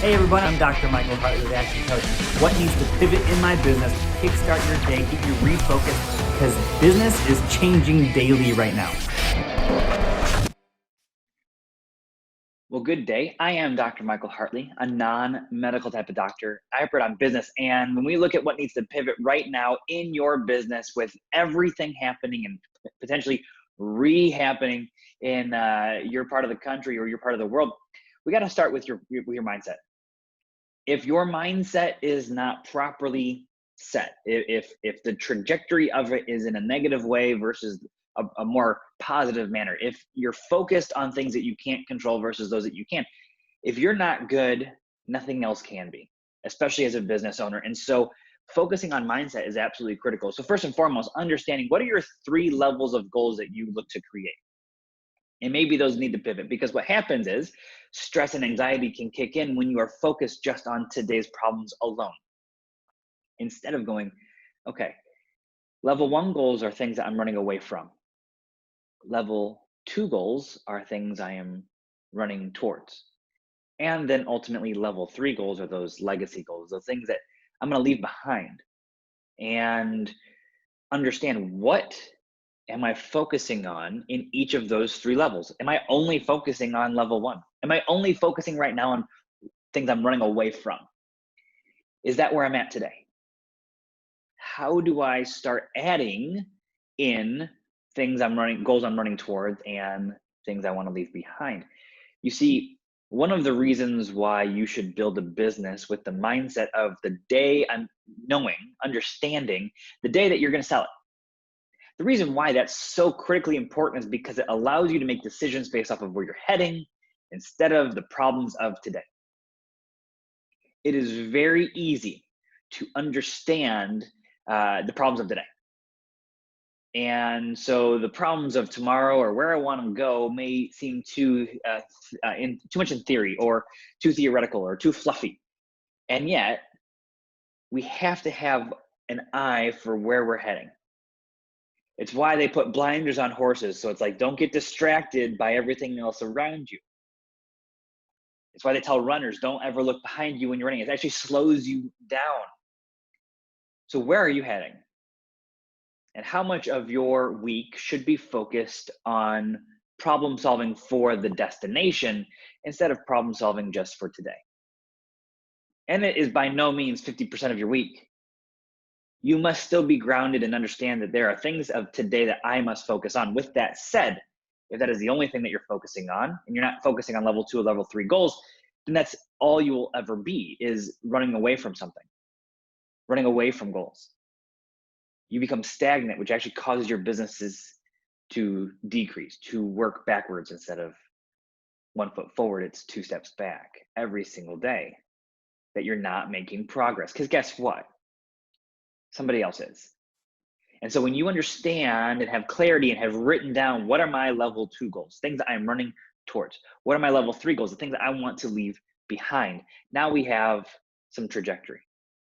Hey everyone, I'm Dr. Michael Hartley with Action Coach. What needs to pivot in my business, kickstart your day, get you refocused, because business is changing daily right now. Well, good day. I am Dr. Michael Hartley, a non-medical type of doctor. I operate on business, and when we look at what needs to pivot right now in your business with everything happening and potentially re-happening in your part of the country or your part of the world, we got to start with your mindset. If your mindset is not properly set, if the trajectory of it is in a negative way versus a more positive manner, if you're focused on things that you can't control versus those that you can, if you're not good, nothing else can be, especially as a business owner. And so focusing on mindset is absolutely critical. So first and foremost, understanding what are your 3 levels of goals that you look to create. And maybe those need to pivot, because what happens is stress and anxiety can kick in when you are focused just on today's problems alone. Instead of going, okay, level 1 goals are things that I'm running away from. Level 2 goals are things I am running towards. And then ultimately level 3 goals are those legacy goals, those things that I'm going to leave behind. And understand, what am I focusing on in each of those 3 levels? Am I only focusing on level 1? Am I only focusing right now on things I'm running away from? Is that where I'm at today? How do I start adding in goals I'm running towards and things I want to leave behind? You see, one of the reasons why you should build a business with the mindset of the day understanding the day that you're going to sell it. The reason why that's so critically important is because it allows you to make decisions based off of where you're heading instead of the problems of today. It is very easy to understand the problems of today. And so the problems of tomorrow or where I want to go may seem too much in theory, or too theoretical, or too fluffy. And yet, we have to have an eye for where we're heading. It's why they put blinders on horses. So it's like, don't get distracted by everything else around you. It's why they tell runners, don't ever look behind you when you're running. It actually slows you down. So where are you heading? And how much of your week should be focused on problem solving for the destination instead of problem solving just for today? And it is by no means 50% of your week. You must still be grounded and understand that there are things of today that I must focus on. With that said, if that is the only thing that you're focusing on, and you're not focusing on level 2 or level 3 goals, then that's all you will ever be, is running away from something, running away from goals. You become stagnant, which actually causes your businesses to decrease, to work backwards instead of 1 foot forward. It's 2 steps back every single day, that you're not making progress. Because guess what? Somebody else is. And so when you understand and have clarity and have written down, what are my level 2 goals, things that I'm running towards? What are my level 3 goals, the things that I want to leave behind? Now we have some trajectory.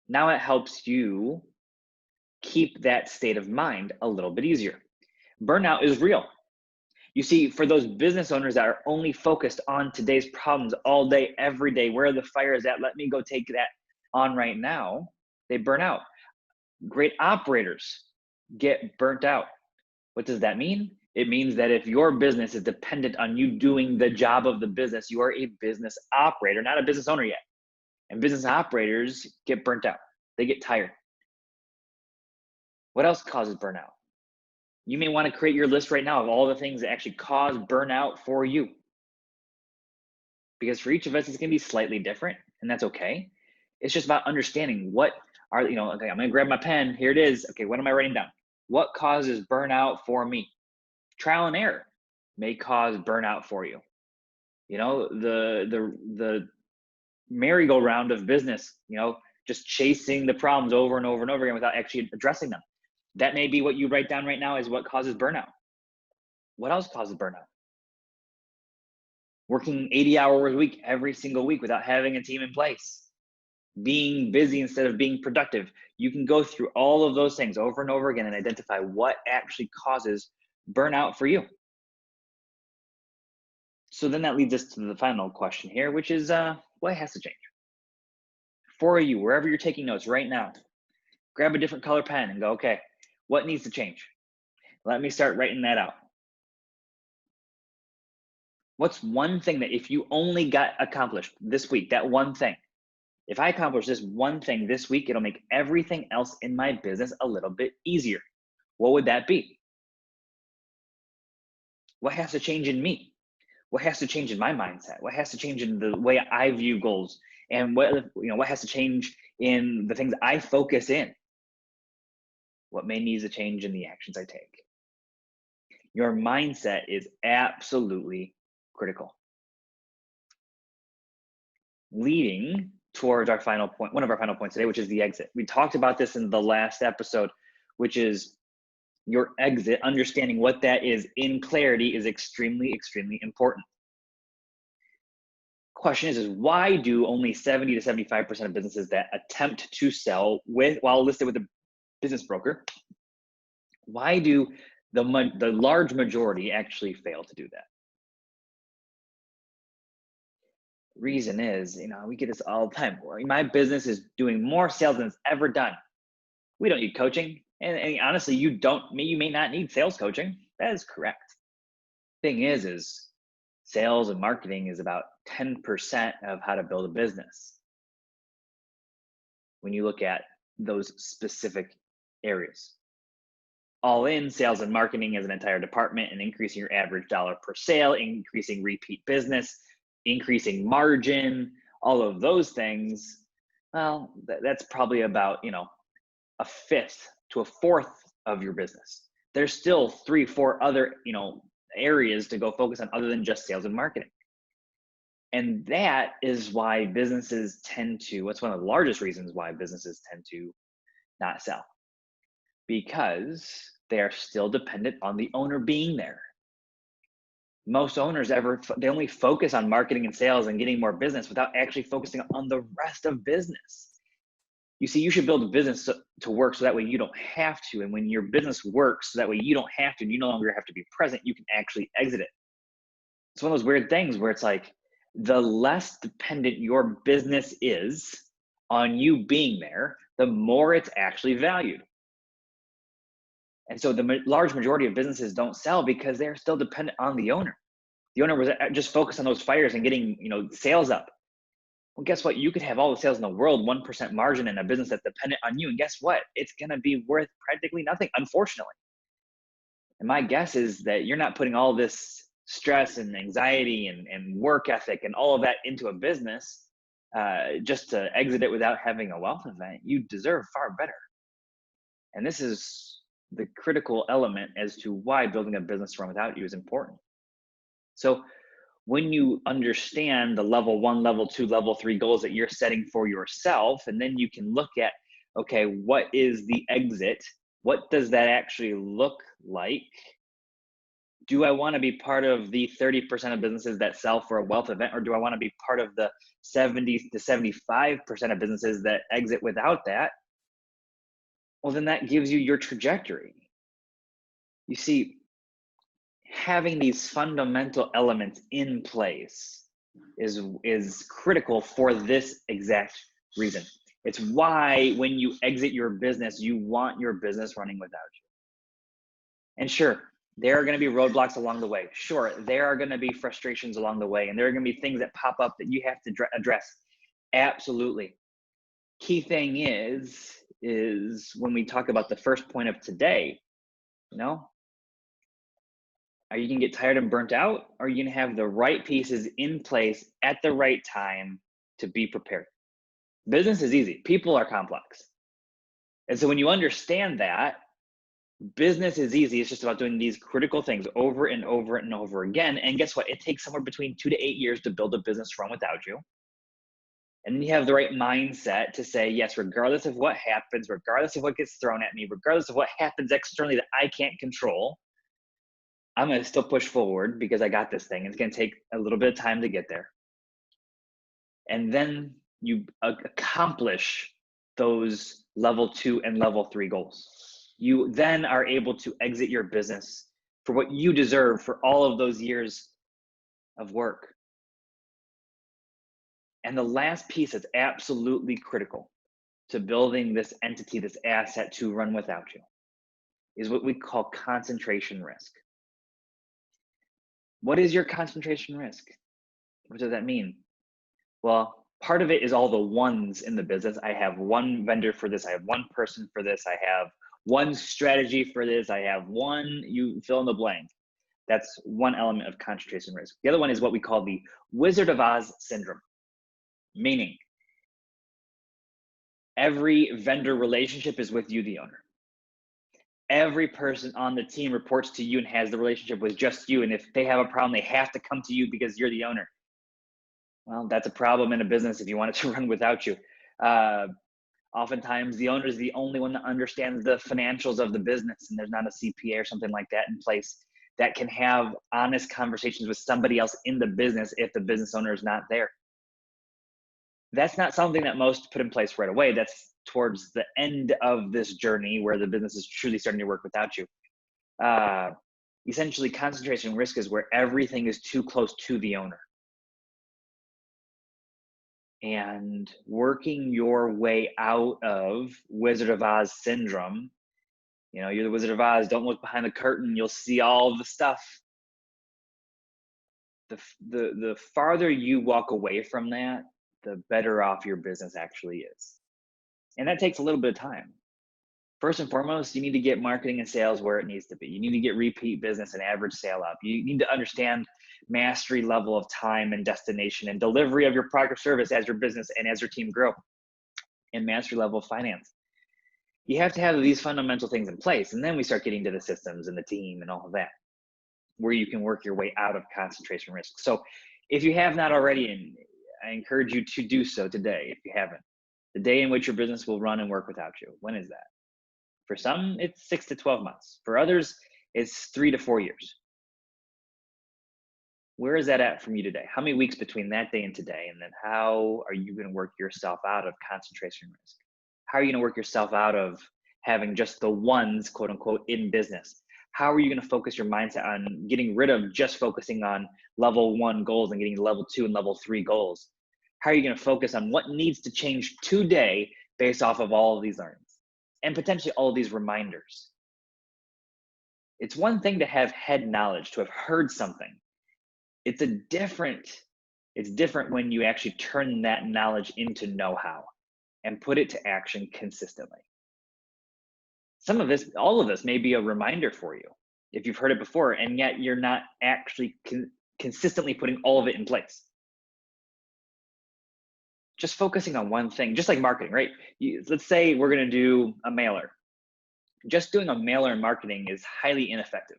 Now it helps you keep that state of mind a little bit easier. Burnout is real. You see, for those business owners that are only focused on today's problems all day, every day, where the fire is at, let me go take that on right now, they burn out. Great operators get burnt out. What does that mean? It means that if your business is dependent on you doing the job of the business, you are a business operator, not a business owner yet. And business operators get burnt out. They get tired. What else causes burnout? You may want to create your list right now of all the things that actually cause burnout for you. Because for each of us, it's going to be slightly different, and that's okay. It's just about understanding what are, okay, I'm going to grab my pen. Here it is. Okay, what am I writing down? What causes burnout for me? Trial and error may cause burnout for you. The merry-go-round of business, just chasing the problems over and over and over again without actually addressing them. That may be what you write down right now is what causes burnout. What else causes burnout? Working 80 hours a week every single week without having a team in place. Being busy instead of being productive. You can go through all of those things over and over again and identify what actually causes burnout for you. So then that leads us to the final question here, which is what has to change? for you, wherever you're taking notes right now, grab a different color pen and go, okay, what needs to change? Let me start writing that out. What's one thing that if you only got accomplished this week, that one thing, if I accomplish this one thing this week, it'll make everything else in my business a little bit easier. What would that be? What has to change in me? What has to change in my mindset? What has to change in the way I view goals? And what has to change in the things I focus in? What may need to change in the actions I take? Your mindset is absolutely critical. Leading towards our final point, one of our final points today, which is the exit. We talked about this in the last episode, which is your exit. Understanding what that is in clarity is extremely, extremely important. Question is why do only 70 to 75% of businesses that attempt to sell while listed with a business broker, why do the large majority actually fail to do that? Reason is, we get this all the time. My business is doing more sales than it's ever done. We don't need coaching. And honestly, you may not need sales coaching. That is correct. Thing is sales and marketing is about 10% of how to build a business. When you look at those specific areas. All in, sales and marketing as an entire department and increasing your average dollar per sale, increasing repeat business, increasing margin, all of those things, well, that's probably about, a fifth to a fourth of your business. There's still 3-4 other, areas to go focus on other than just sales and marketing. And that is why businesses what's one of the largest reasons why businesses tend to not sell. Because they are still dependent on the owner being there. Most owners they only focus on marketing and sales and getting more business without actually focusing on the rest of business. You see, you should build a business to work so that way you don't have to. And when your business works so that way you don't have to, and you no longer have to be present, you can actually exit it. It's one of those weird things where it's like the less dependent your business is on you being there, the more it's actually valued. And so the large majority of businesses don't sell because they're still dependent on the owner. The owner was just focused on those fires and getting, sales up. Well, guess what? You could have all the sales in the world, 1% margin in a business that's dependent on you. And guess what? It's going to be worth practically nothing, unfortunately. And my guess is that you're not putting all this stress and anxiety and work ethic and all of that into a business just to exit it without having a wealth event. You deserve far better. And this is the critical element as to why building a business from without you is important. So when you understand the level 1, level 2, level 3 goals that you're setting for yourself, and then you can look at, okay, what is the exit? What does that actually look like? Do I want to be part of the 30% of businesses that sell for a wealth event, or do I want to be part of the 70 to 75% of businesses that exit without that? Well, then that gives you your trajectory. You see, having these fundamental elements in place is critical for this exact reason. It's why when you exit your business, you want your business running without you. And sure, there are going to be roadblocks along the way. Sure, there are going to be frustrations along the way, and there are going to be things that pop up that you have to address. Absolutely. Key thing is when we talk about the first point of today, are you going to get tired and burnt out? Or are you going to have the right pieces in place at the right time to be prepared? Business is easy. People are complex. And so when you understand that, business is easy. It's just about doing these critical things over and over and over again. And guess what? It takes somewhere between 2 to 8 years to build a business from without you. And you have the right mindset to say, yes, regardless of what happens, regardless of what gets thrown at me, regardless of what happens externally that I can't control, I'm going to still push forward because I got this thing. It's going to take a little bit of time to get there. And then you accomplish those level 2 and level 3 goals. You then are able to exit your business for what you deserve for all of those years of work. And the last piece that's absolutely critical to building this entity, this asset to run without you, is what we call concentration risk. What is your concentration risk? What does that mean? Well, part of it is all the ones in the business. I have one vendor for this. I have one person for this. I have one strategy for this. I have one, you fill in the blank. That's one element of concentration risk. The other one is what we call the Wizard of Oz syndrome, meaning every vendor relationship is with you, the owner. Every person on the team reports to you and has the relationship with just you. And if they have a problem, they have to come to you because you're the owner. Well, that's a problem in a business if you want it to run without you. Oftentimes, the owner is the only one that understands the financials of the business, and there's not a CPA or something like that in place that can have honest conversations with somebody else in the business if the business owner is not there. That's not something that most put in place right away. That's towards the end of this journey where the business is truly starting to work without you. Essentially, concentration risk is where everything is too close to the owner. And working your way out of Wizard of Oz syndrome, you're the Wizard of Oz, don't look behind the curtain, you'll see all the stuff. The farther you walk away from that, the better off your business actually is. And that takes a little bit of time. First and foremost, you need to get marketing and sales where it needs to be. You need to get repeat business and average sale up. You need to understand mastery level of time and destination and delivery of your product or service as your business and as your team grow, and mastery level of finance. You have to have these fundamental things in place. And then we start getting to the systems and the team and all of that, where you can work your way out of concentration risk. So if you have not already, and I encourage you to do so today, if you haven't, the day in which your business will run and work without you. When is that? For some, it's 6 to 12 months. For others, it's 3 to 4 years. Where is that at from you today? How many weeks between that day and today? And then how are you going to work yourself out of concentration risk? How are you going to work yourself out of having just the ones, quote unquote, in business? How are you going to focus your mindset on getting rid of just focusing on level 1 goals and getting to level 2 and level 3 goals? How are you going to focus on what needs to change today based off of all of these learnings and potentially all of these reminders? It's one thing to have head knowledge, to have heard something. It's different when you actually turn that knowledge into know-how and put it to action consistently. Some of this, all of this may be a reminder for you if you've heard it before, and yet you're not actually consistently putting all of it in place. Just focusing on one thing, just like marketing, right? Let's say we're going to do a mailer. Just doing a mailer in marketing is highly ineffective.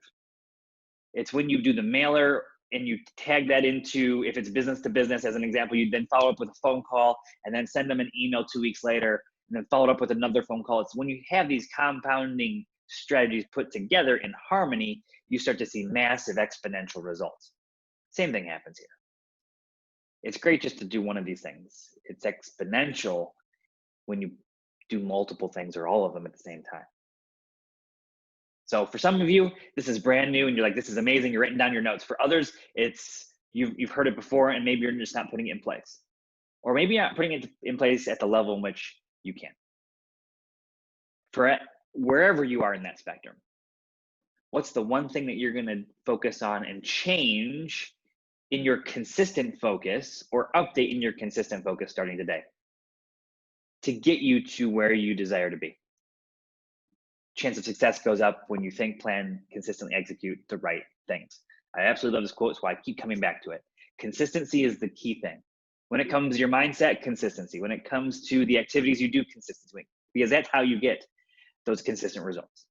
It's when you do the mailer and you tag that into, if it's business to business, as an example, you then follow up with a phone call and then send them an email 2 weeks later and then follow up with another phone call. It's when you have these compounding strategies put together in harmony, you start to see massive exponential results. Same thing happens here. It's great just to do one of these things. It's exponential when you do multiple things or all of them at the same time. So for some of you, this is brand new and you're like, this is amazing. You're writing down your notes. For others, it's you've heard it before and maybe you're just not putting it in place. Or maybe you're not putting it in place at the level in which you can. For wherever you are in that spectrum, what's the one thing that you're going to focus on and change in your consistent focus, or update in your consistent focus starting today to get you to where you desire to be? Chance of success goes up when you think, plan, consistently execute the right things. I absolutely love this quote, so I keep coming back to it. Consistency is the key thing. When it comes to your mindset, consistency. When it comes to the activities you do, consistency, because that's how you get those consistent results.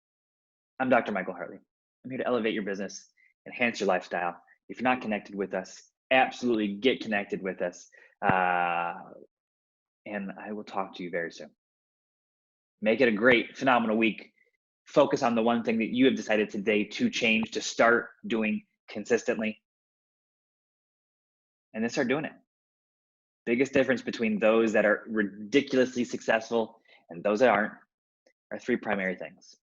I'm Dr. Michael Hartley. I'm here to elevate your business, enhance your lifestyle. If you're not connected with us, absolutely get connected with us. And I will talk to you very soon. Make it a great, phenomenal week. Focus on the one thing that you have decided today to change, to start doing consistently, and then start doing it. Biggest difference between those that are ridiculously successful and those that aren't are 3 primary things.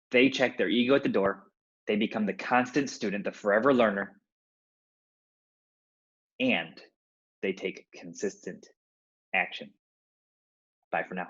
They check their ego at the door. They become the constant student, the forever learner, and they take consistent action. Bye for now.